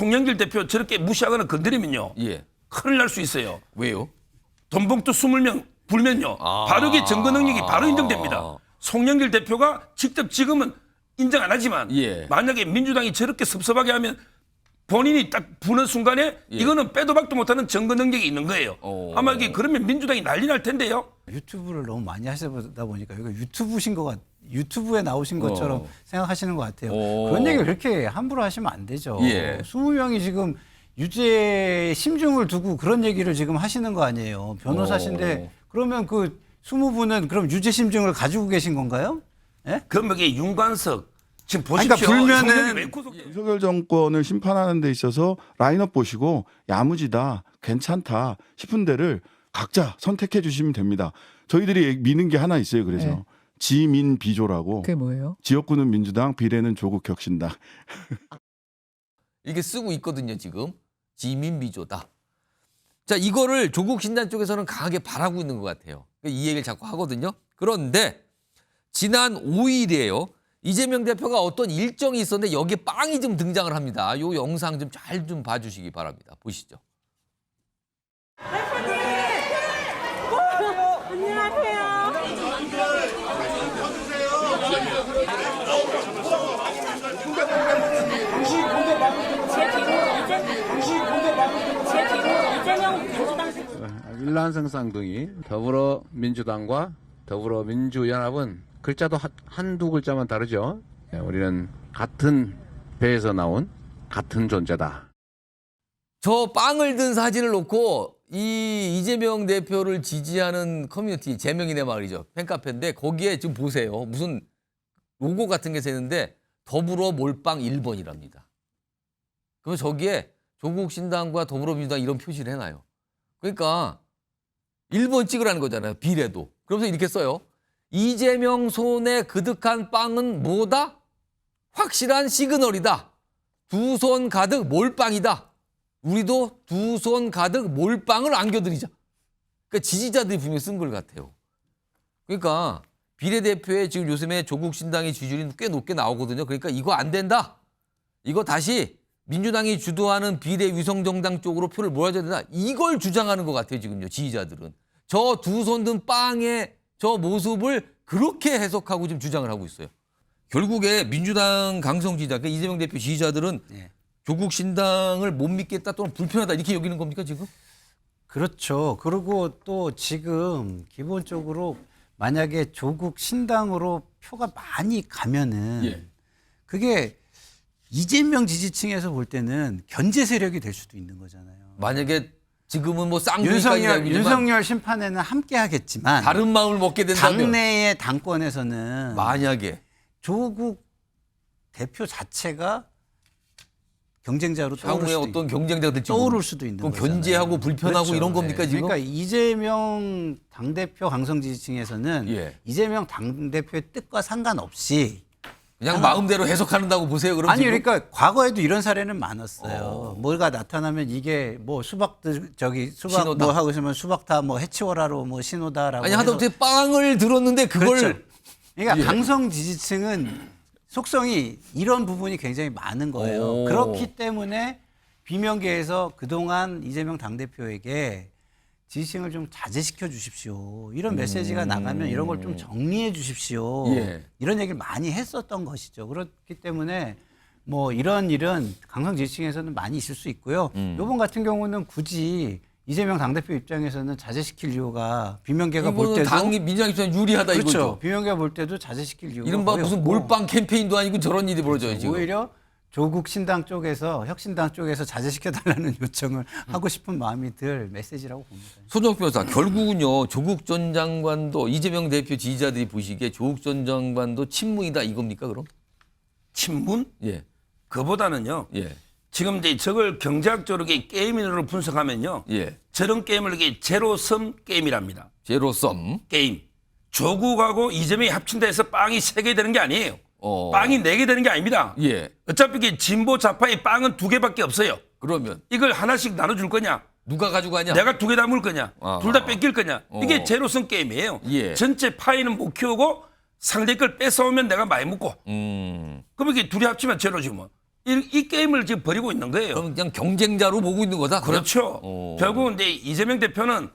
송영길 대표 저렇게 무시하거나 건드리면요. 예. 큰일 날 수 있어요. 왜요? 돈봉투 20명 불면요. 바로 그 증거 능력이 바로 인정됩니다. 송영길 대표가 직접 지금은 인정 안 하지만 예. 만약에 민주당이 저렇게 섭섭하게 하면 본인이 딱 부는 순간에 예. 이거는 빼도 박도 못하는 증거 능력이 있는 거예요. 아마 이게 그러면 민주당이 난리 날 텐데요. 유튜브를 너무 많이 하시다 보니까 이거 유튜브에 나오신 것처럼 생각하시는 것 같아요. 그런 얘기를 그렇게 함부로 하시면 안 되죠. 예. 20명이 지금 유죄 심증을 두고 그런 얘기를 지금 하시는 거 아니에요. 변호사신데 그러면 그 20분은 그럼 유죄 심증을 가지고 계신 건가요? 예? 그럼 여기 윤관석 지금 아니, 보십시오. 그러니까 불면은- 송영길 왜 구속- 윤석열 정권을 심판하는 데 있어서 라인업 보시고 야무지다, 괜찮다 싶은 데를 각자 선택해 주시면 됩니다. 저희들이 미는 게 하나 있어요. 그래서 네. 지민 비조라고 그게 뭐예요? 지역구는 민주당, 비례는 조국 혁신당. 이게 쓰고 있거든요, 지금. 지민비조다. 자, 이거를 조국 신당 쪽에서는 강하게 바라고 있는 것 같아요. 이 얘기를 자꾸 하거든요. 그런데 지난 5일이에요. 이재명 대표가 어떤 일정이 있었는데 여기에 빵이 좀 등장을 합니다. 이 영상 좀 잘 좀 봐주시기 바랍니다. 보시죠. 안녕하세요. 제 뒤로 이재명 민주당 일란성상 등이 더불어민주당과 더불어민주연합은 글자도 한두 글자만 다르죠. 우리는 같은 배에서 나온 같은 존재다. 저 빵을 든 사진을 놓고 이 이재명 대표를 지지하는 커뮤니티, 제명이네 마을이죠. 팬카페인데 거기에 지금 보세요. 무슨 로고 같은 게 새는데 더불어 몰빵 1번이랍니다. 그럼 저기에 조국 신당과 더불어민주당 이런 표시를 해놔요. 그러니까 1번 찍으라는 거잖아요. 비례도. 그러면서 이렇게 써요. 이재명 손에 그득한 빵은 뭐다? 확실한 시그널이다. 두 손 가득 몰빵이다. 우리도 두 손 가득 몰빵을 안겨드리자. 그러니까 지지자들이 분명히 쓴 걸 같아요. 그러니까 비례대표에 지금 요즘에 조국 신당의 지지율이 꽤 높게 나오거든요. 그러니까 이거 안 된다. 이거 다시 민주당이 주도하는 비례 위성정당 쪽으로 표를 몰아줘야 된다. 이걸 주장하는 것 같아요, 지금요, 지지자들은. 저 두 손 든 빵의 저 모습을 그렇게 해석하고 지금 주장을 하고 있어요. 결국에 민주당 강성 지지자, 그러니까 이재명 대표 지지자들은 조국 신당을 못 믿겠다 또는 불편하다 이렇게 여기는 겁니까, 지금? 그렇죠. 그리고 또 지금 기본적으로 만약에 조국 신당으로 표가 많이 가면은 예. 그게 이재명 지지층에서 볼 때는 견제 세력이 될 수도 있는 거잖아요. 만약에 지금은 뭐 쌍둥이까지 알고 있지만 윤석열 심판에는 함께 하겠지만 다른 마음을 먹게 된다면 당내의 당권에서는 만약에 조국 대표 자체가 경쟁자로 떠오를 향후에 수도, 어떤 경쟁자가 될지 떠오를 수도 있는 그럼 거잖아요. 견제하고 불편하고 그렇죠. 이런 겁니까, 네. 지금? 그러니까 이재명 당대표 강성 지지층에서는 예. 이재명 당대표의 뜻과 상관없이 그냥 마음대로 해석한다고 보세요. 그럼 아니 지금? 그러니까 과거에도 이런 사례는 많았어요. 뭐가 나타나면 이게 뭐 수박 신호다. 뭐 하고 있으면 수박 다 뭐 해치워라로 뭐 신호다라고 아니 해서 하다못해 빵을 들었는데 그걸 그렇죠. 그러니까 예. 강성 지지층은 속성이 이런 부분이 굉장히 많은 거예요. 오. 그렇기 때문에 비명계에서 그동안 이재명 당대표에게 지지층을 좀 자제시켜 주십시오. 이런 메시지가 나가면 이런 걸 좀 정리해 주십시오. 예. 이런 얘기를 많이 했었던 것이죠. 그렇기 때문에 뭐 이런 일은 강성 지지층에서는 많이 있을 수 있고요. 이번 같은 경우는 굳이 이재명 당대표 입장에서는 자제시킬 이유가 비명계가 볼 이거는 때도 당이 민주당 입장에 유리하다 그렇죠. 이거죠. 비명계가 볼 때도 자제시킬 이유가 이른바 거의 무슨 없고 몰빵 캠페인도 아니고 저런 일이 벌어져요 지금. 오히려 조국 신당 쪽에서 혁신당 쪽에서 자제시켜달라는 요청을 하고 싶은 마음이 들 메시지라고 봅니다. 손정욱 변호사, 결국은요 조국 전 장관도 이재명 대표 지지자들이 보시기에 조국 전 장관도 친문이다 이겁니까 그럼? 친문? 예, 그보다는요. 예, 지금 이제 저걸 경제학적으로 게임으로 분석하면요. 예. 저런 게임을 이게 제로섬 게임이랍니다. 제로섬. 게임. 조국하고 이재명이 합친다 해서 빵이 3개 되는 게 아니에요. 빵이 4개 되는 게 아닙니다. 예. 어차피 이게 진보 좌파의 빵은 2개밖에 없어요. 그러면 이걸 하나씩 나눠줄 거냐? 누가 가지고 가냐? 내가 2개 다 물 거냐? 아. 둘 다 뺏길 거냐? 이게 제로섬 게임이에요. 예. 전체 파이는 못 키우고 상대 걸 뺏어오면 내가 많이 먹고. 그럼 이게 둘이 합치면 제로지 뭐. 이 게임을 지금 벌이고 있는 거예요. 그럼 그냥 경쟁자로 보고 있는 거다. 그렇죠. 결국은 이제 이재명 대표는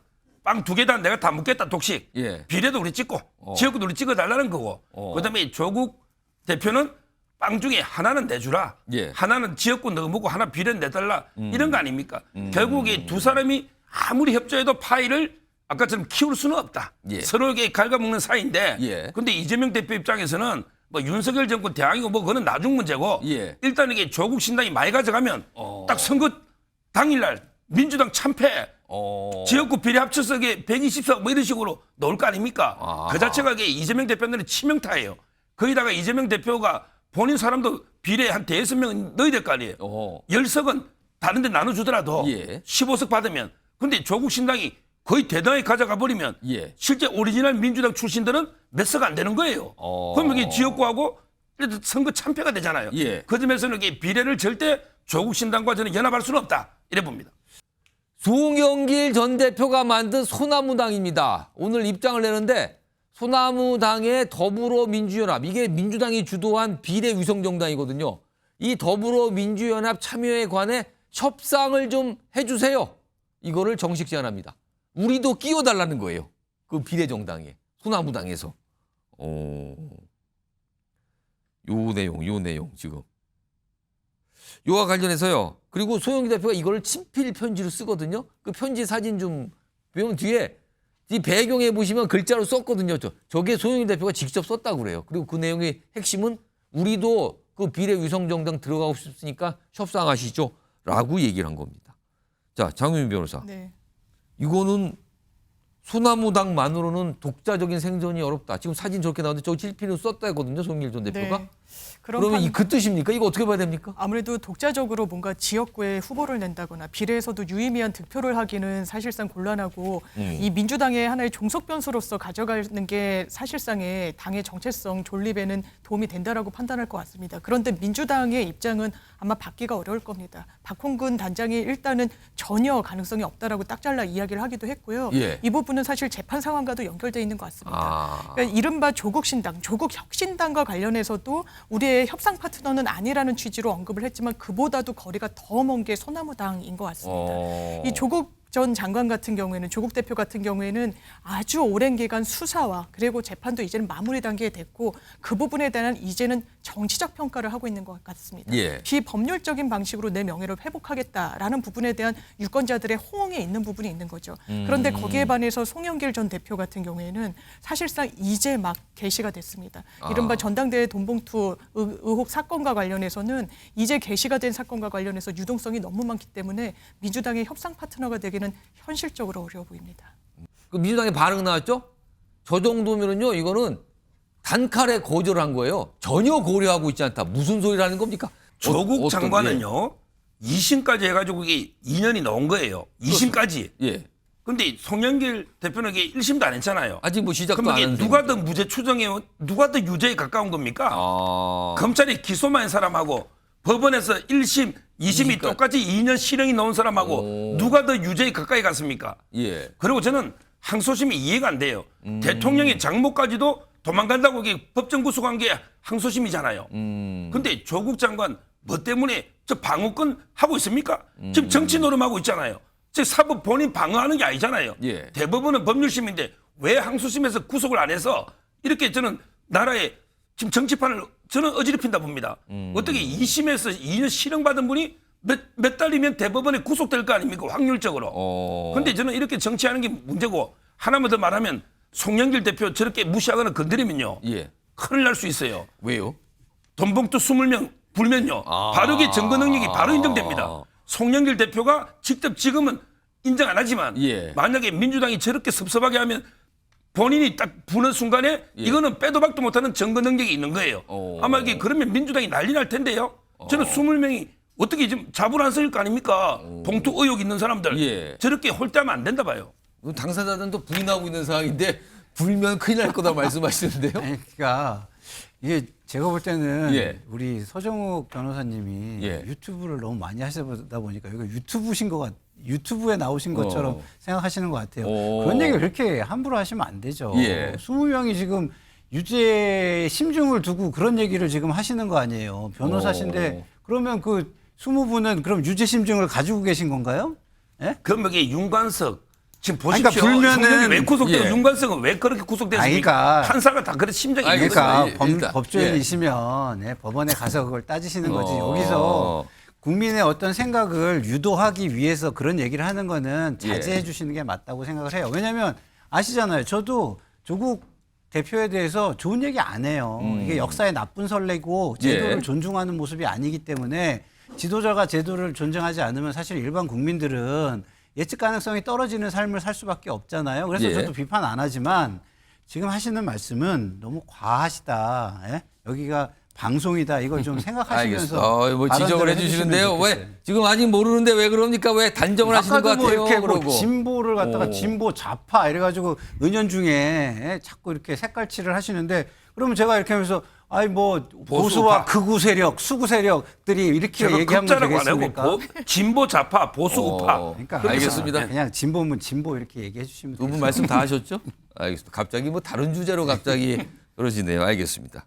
빵 2개 다 내가 다 묻겠다 독식. 예. 비례도 우리 찍고 지역구도 우리 찍어달라는 거고. 그다음에 조국 대표는 빵 중에 하나는 내주라. 예. 하나는 지역구 너 먹고 하나 비례 내달라. 이런 거 아닙니까? 결국 이 두 사람이 아무리 협조해도 파이를 아까처럼 키울 수는 없다. 예. 서로에게 갉아먹는 사이인데. 예. 근데 이재명 대표 입장에서는 뭐 윤석열 정권 대항이고 뭐 그건 나중 문제고. 예. 일단 이게 조국 신당이 많이 가져가면 딱 선거 당일날 민주당 참패. 지역구 비례 합쳐서 이게 120석 뭐 이런 식으로 나올 거 아닙니까? 그 자체가 이게 이재명 대표는 치명타예요. 거기다가 이재명 대표가 본인 사람도 비례 한 5명 넣어야 될 거 아니에요. 10석은 다른 데 나눠주더라도 예. 15석 받으면. 근데 조국 신당이 거의 대당에 가져가 버리면 예. 실제 오리지널 민주당 출신들은 몇 석 안 되는 거예요. 그럼 이게 지역구하고 선거 참패가 되잖아요. 예. 그 점에서는 이게 비례를 절대 조국 신당과 저는 연합할 수는 없다. 이래 봅니다. 송영길 전 대표가 만든 소나무당입니다. 오늘 입장을 내는데 소나무당의 더불어민주연합, 이게 민주당이 주도한 비례 위성정당이거든요. 이 더불어민주연합 참여에 관해 협상을 좀 해주세요. 이거를 정식 제안합니다. 우리도 끼워달라는 거예요. 그 비례정당에, 소나무당에서. 요 내용 지금. 요와 관련해서요. 그리고 소영기 대표가 이걸 친필 편지로 쓰거든요. 그 편지 사진 좀 보면 뒤에 이 배경에 보시면 글자로 썼거든요. 저게 소영기 대표가 직접 썼다고 그래요. 그리고 그 내용의 핵심은 우리도 그 비례 위성정당 들어가고 싶으니까 협상하시죠. 라고 얘기를 한 겁니다. 자, 장윤 변호사. 네. 이거는 소나무당만으로는 독자적인 생존이 어렵다. 지금 사진 저렇게 나오는데 저 필필로 썼다거든요. 송영길 전 대표가. 네. 그러면 그 뜻입니까? 이거 어떻게 봐야 됩니까? 아무래도 독자적으로 뭔가 지역구에 후보를 낸다거나 비례에서도 유의미한 득표를 하기는 사실상 곤란하고 이 민주당의 하나의 종속 변수로서 가져가는 게 사실상의 당의 정체성 존립에는 도움이 된다라고 판단할 것 같습니다. 그런데 민주당의 입장은 아마 받기가 어려울 겁니다. 박홍근 단장이 일단은 전혀 가능성이 없다라고 딱 잘라 이야기를 하기도 했고요. 예. 이 부분은 사실 재판 상황과도 연결돼 있는 것 같습니다. 그러니까 이른바 조국신당, 조국혁신당과 관련해서도 우리의 협상 파트너는 아니라는 취지로 언급을 했지만 그보다도 거리가 더 먼 게 소나무당인 것 같습니다. 이 조국 전 장관 같은 경우에는 조국 대표 같은 경우에는 아주 오랜 기간 수사와 그리고 재판도 이제는 마무리 단계에 됐고 그 부분에 대한 이제는 정치적 평가를 하고 있는 것 같습니다. 예. 비법률적인 방식으로 내 명예를 회복하겠다라는 부분에 대한 유권자들의 호응에 있는 부분이 있는 거죠. 그런데 거기에 반해서 송영길 전 대표 같은 경우에는 사실상 이제 막 게시가 됐습니다. 이른바 전당대회 돈봉투 의혹 사건과 관련해서는 이제 게시가 된 사건과 관련해서 유동성이 너무 많기 때문에 민주당의 협상 파트너가 되기는 현실적으로 어려워 보입니다. 그 민주당의 반응 나왔죠? 저 정도면은요, 이거는 단칼에 거절한 거예요. 전혀 고려하고 있지 않다. 무슨 소리라는 겁니까? 조국 장관은요, 2심까지 해가지고 이게 2년이 나온 거예요. 2심까지. 예. 근데 송영길 대표는 이게 1심도 안 했잖아요. 아직 뭐 시작도 그럼 안 이게 한 누가 셈이죠. 더 무죄 추정해요? 누가 더 유죄에 가까운 겁니까? 검찰이 기소만 한 사람하고 법원에서 1심, 2심이 똑같이 2년 실형이 나온 사람하고 누가 더 유죄에 가까이 갔습니까? 예. 그리고 저는 항소심이 이해가 안 돼요. 대통령의 장모까지도 도망간다고 이게 법정 구속한 게 항소심이잖아요. 근데 조국 장관 뭐 때문에 저 방어권 하고 있습니까? 지금 정치 노름하고 있잖아요. 즉 사법 본인 방어하는 게 아니잖아요. 예. 대법원은 법률심인데 왜 항소심에서 구속을 안 해서 이렇게 저는 나라의 지금 정치판을 저는 어지럽힌다 봅니다. 어떻게 2심에서 2년 실형받은 분이 몇 달이면 대법원에 구속될 거 아닙니까? 확률적으로. 그런데 저는 이렇게 정치하는 게 문제고 하나만 더 말하면 송영길 대표 저렇게 무시하거나 건드리면요. 예. 큰일 날 수 있어요. 왜요? 돈봉투 20명 불면요. 바로 증거 능력이 바로 인정됩니다. 송영길 대표가 직접 지금은 인정 안 하지만 예. 만약에 민주당이 저렇게 섭섭하게 하면 본인이 딱 부는 순간에 이거는 빼도 박도 못하는 증거 능력이 있는 거예요. 아마 이게 그러면 민주당이 난리 날 텐데요. 저는 20명이 어떻게 지금 잡을 안 쓸 거 아닙니까? 봉투 의혹 있는 사람들. 예. 저렇게 홀대하면 안 된다 봐요. 당사자들도 부인하고 있는 상황인데 불면 큰일 날 거다 말씀하시는데요. 아니, 그러니까 이게 제가 볼 때는 예. 우리 서정욱 변호사님이 예. 유튜브를 너무 많이 하시다 보니까 이거 유튜브에 나오신 것처럼 생각하시는 것 같아요. 그런 얘기 그렇게 함부로 하시면 안 되죠. 예. 20명이 지금 유죄 심중을 두고 그런 얘기를 지금 하시는 거 아니에요. 변호사신데 그러면 그 20분은 그럼 유죄심증을 가지고 계신 건가요? 예? 그럼 여기 윤관석 지금 아니, 보십시오. 그러니까 불면은- 형님이 왜 구속되고 예. 윤관석은 왜 그렇게 구속됐습니까? 그러니까- 판사가 다 그런 심정이 있는 알겠습니다. 거죠. 그러니까 일단, 법조인이시면 예, 법원에 가서 그걸 따지시는 거지. 어. 여기서 국민의 어떤 생각을 유도하기 위해서 그런 얘기를 하는 거는 자제해 예. 주시는 게 맞다고 생각을 해요. 왜냐하면 아시잖아요. 저도 조국 대표에 대해서 좋은 얘기 안 해요. 이게 역사의 나쁜 선례고 제도를 예. 존중하는 모습이 아니기 때문에 지도자가 제도를 존중하지 않으면 사실 일반 국민들은 예측 가능성이 떨어지는 삶을 살 수밖에 없잖아요. 그래서 예. 저도 비판 안 하지만 지금 하시는 말씀은 너무 과하시다. 예? 여기가 방송이다. 이걸 좀 생각하시면서 알겠어. 뭐 지적을 발언들을 해주시는데요. 해주시면 좋겠어요. 왜 지금 아직 모르는데 왜 그럽니까? 왜 단정을 하시는 것 아까도 뭐 같아요? 이렇게 뭐 그러고. 진보를 갖다가 오. 진보 좌파 이래가지고 은연중에 예? 자꾸 이렇게 색깔칠을 하시는데 그러면 제가 이렇게 하면서 아니 뭐 보수와 보수파. 극우 세력, 수구 세력들이 이렇게 제가 얘기하면 극자라고 안 하고 되겠습니까? 진보 좌파 보수 우파. 그러니까 알겠습니다. 그냥 진보면 진보 이렇게 얘기해 주시면 두 분 되겠어요. 말씀 다 하셨죠? 알겠습니다. 갑자기 뭐 다른 주제로 갑자기 그러시네요. 알겠습니다.